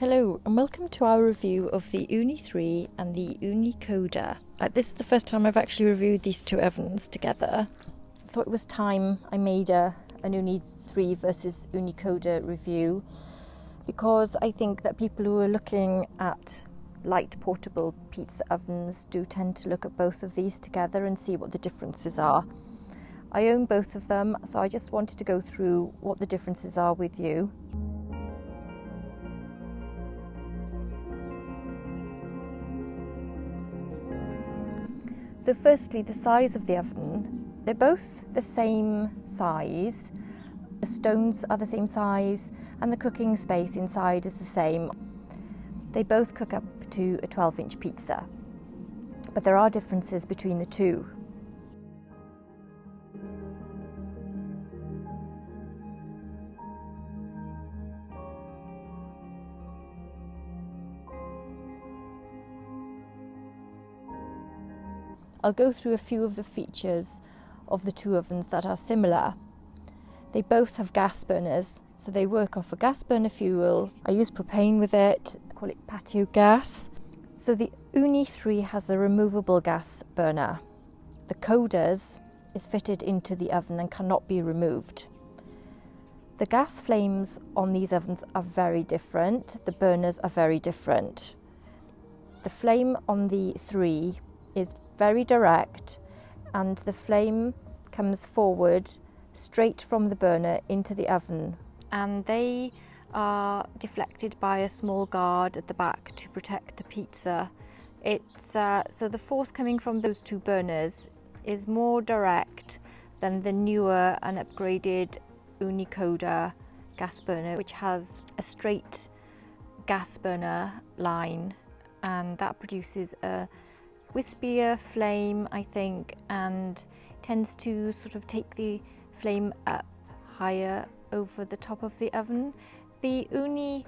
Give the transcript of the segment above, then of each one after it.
Hello and welcome to our review of the Ooni 3 and the Ooni Koda. This is the first time I've actually reviewed these two ovens together. I thought it was time I made an Ooni 3 versus Ooni Koda review, because I think that people who are looking at light portable pizza ovens do tend to look at both of these together and see what the differences are. I own both of them, so I just wanted to go through what the differences are with you. So firstly, the size of the oven. They're both the same size. The stones are the same size and the cooking space inside is the same. They both cook up to a 12-inch pizza, but there are differences between the two. I'll go through a few of the features of the two ovens that are similar. They both have gas burners, so they work off a gas burner fuel. I use propane with it, I call it patio gas. So the Ooni 3 has a removable gas burner. The Koda's is fitted into the oven and cannot be removed. The gas flames on these ovens are very different. The burners are very different. The flame on the 3 is very direct, and the flame comes forward straight from the burner into the oven, and they are deflected by a small guard at the back to protect the pizza. So the force coming from those two burners is more direct than the newer and upgraded Ooni Koda gas burner, which has a straight gas burner line, and that produces a wispier flame, I think, and tends to sort of take the flame up higher over the top of the oven. The Ooni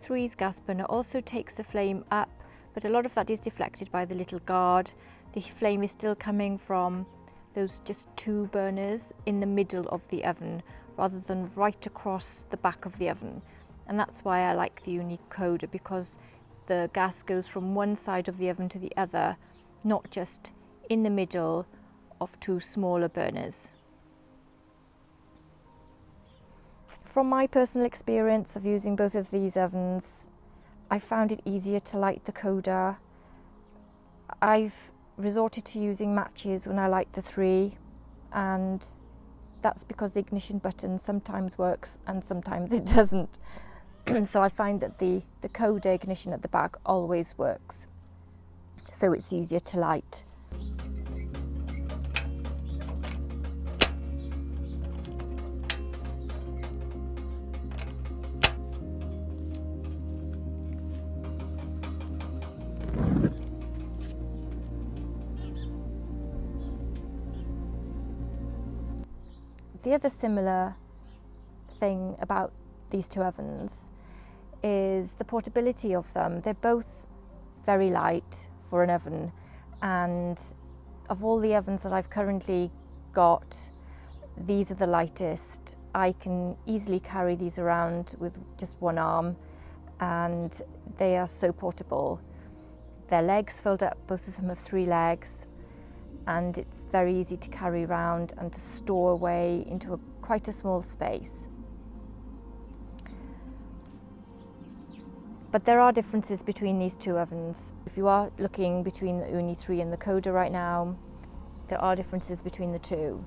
3's gas burner also takes the flame up, but a lot of that is deflected by the little guard. The flame is still coming from those just two burners in the middle of the oven rather than right across the back of the oven. And that's why I like the Ooni Koda, because the gas goes from one side of the oven to the other, not just in the middle of two smaller burners. From my personal experience of using both of these ovens, I found it easier to light the Koda. I've resorted to using matches when I light the 3, and that's because the ignition button sometimes works and sometimes it doesn't. So I find that the Koda ignition at the back always works, so it's easier to light. The other similar thing about these two ovens is the portability of them. They're both very light for an oven, and of all the ovens that I've currently got, these are the lightest. I can easily carry these around with just one arm, and they are so portable. Their legs fold up, both of them have 3 legs, and it's very easy to carry around and to store away into quite a small space. But there are differences between these two ovens. If you are looking between the Ooni 3 and the Koda right now, there are differences between the two.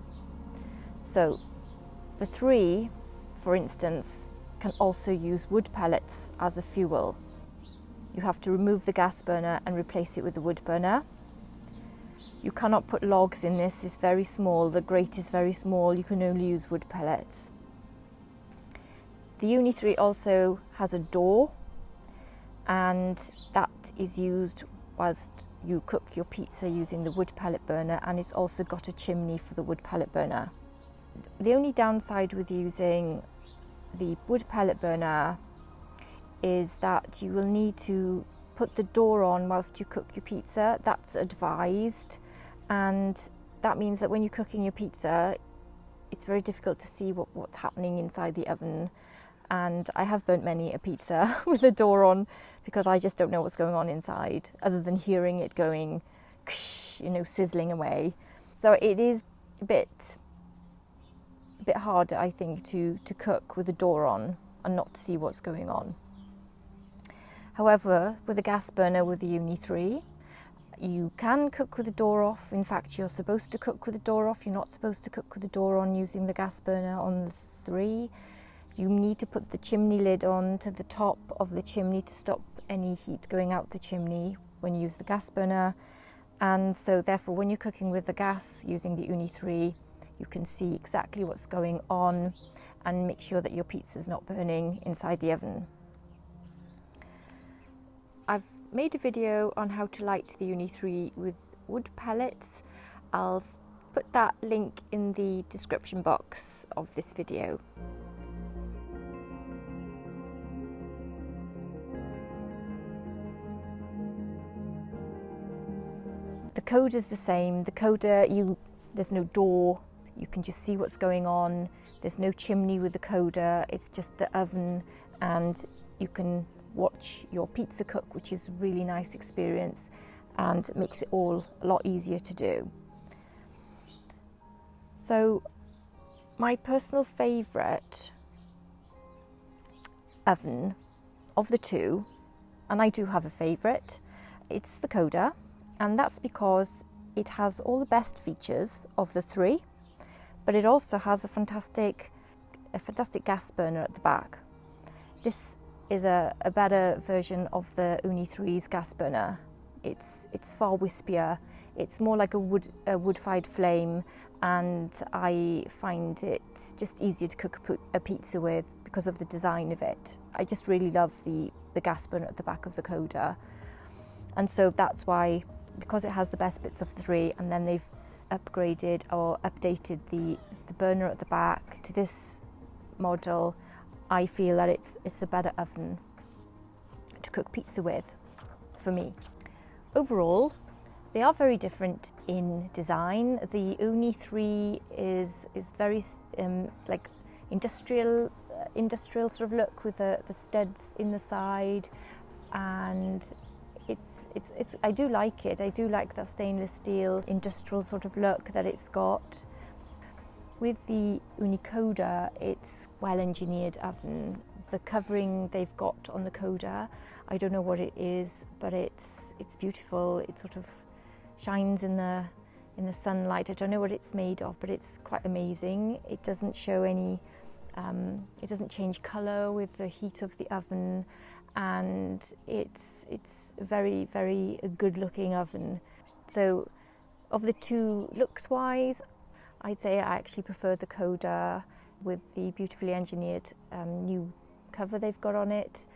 So the 3, for instance, can also use wood pellets as a fuel. You have to remove the gas burner and replace it with a wood burner. You cannot put logs in this, it's very small, the grate is very small, you can only use wood pellets. The Ooni 3 also has a door, and that is used whilst you cook your pizza using the wood pellet burner, and it's also got a chimney for the wood pellet burner. The only downside with using the wood pellet burner is that you will need to put the door on whilst you cook your pizza. That's advised, and that means that when you're cooking your pizza, it's very difficult to see what's happening inside the oven, and I have burnt many a pizza with the door on because I just don't know what's going on inside other than hearing it going, you know, sizzling away. So it is a bit harder, I think, to cook with the door on and not see what's going on. However, with a gas burner with the Ooni 3, you can cook with the door off. In fact, you're supposed to cook with the door off. You're not supposed to cook with the door on using the gas burner on the 3. You need to put the chimney lid on to the top of the chimney to stop any heat going out the chimney when you use the gas burner. And so therefore, when you're cooking with the gas using the Ooni 3, you can see exactly what's going on and make sure that your pizza's not burning inside the oven. I've made a video on how to light the Ooni 3 with wood pellets. I'll put that link in the description box of this video. The Koda is the same. The Koda, there's no door. You can just see what's going on. There's no chimney with the Koda. It's just the oven, and you can watch your pizza cook, which is a really nice experience and makes it all a lot easier to do. So my personal favourite oven of the two, and I do have a favourite, it's the Koda, and that's because it has all the best features of the 3, but it also has a fantastic gas burner at the back. This is a better version of the Ooni 3's gas burner. It's far wispier. It's more like a wood-fired flame, and I find it just easier to cook a pizza with because of the design of it. I just really love the gas burner at the back of the Koda, and so that's why, because it has the best bits of the 3, and then they've upgraded or updated the burner at the back to this model, I feel that it's a better oven to cook pizza with for me. Overall, they are very different in design. The Ooni 3 is very like industrial sort of look with the studs in the side, and I do like it. I do like that stainless steel industrial sort of look that it's got. With the Ooni Koda, it's well-engineered oven. The covering they've got on the Koda, I don't know what it is, but it's beautiful. It sort of shines in the sunlight. I don't know what it's made of, but it's quite amazing. It doesn't show any, it doesn't change colour with the heat of the oven, and it's a very, very good-looking oven. So, of the two, looks-wise, I'd say I actually prefer the Koda with the beautifully engineered new cover they've got on it.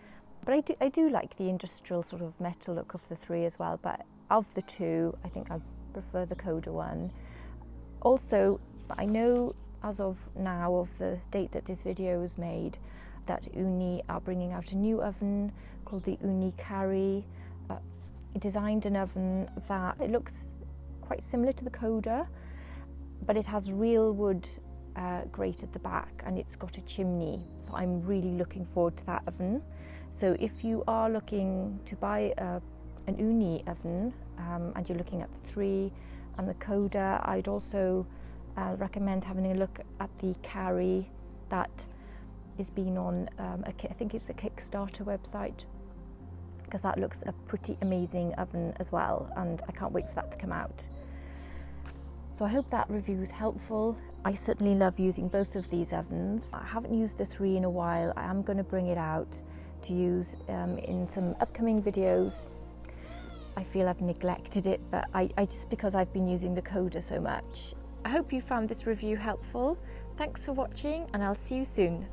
But I do like the industrial sort of metal look of the 3 as well. But of the two, I think I prefer the Koda one. Also, I know as of now, of the date that this video was made, that Ooni are bringing out a new oven called the Ooni Carry. It designed an oven that it looks quite similar to the Koda, but it has real wood grate at the back, and it's got a chimney. So I'm really looking forward to that oven. So if you are looking to buy an Ooni oven and you're looking at the 3 and the Koda, I'd also recommend having a look at the Carry that is being on, I think it's a Kickstarter website, because that looks a pretty amazing oven as well, and I can't wait for that to come out. So I hope that review is helpful. I certainly love using both of these ovens. I haven't used the 3 in a while. I am going to bring it out to use in some upcoming videos. I feel I've neglected it, but I just because I've been using the Koda so much. I hope you found this review helpful. Thanks for watching, and I'll see you soon.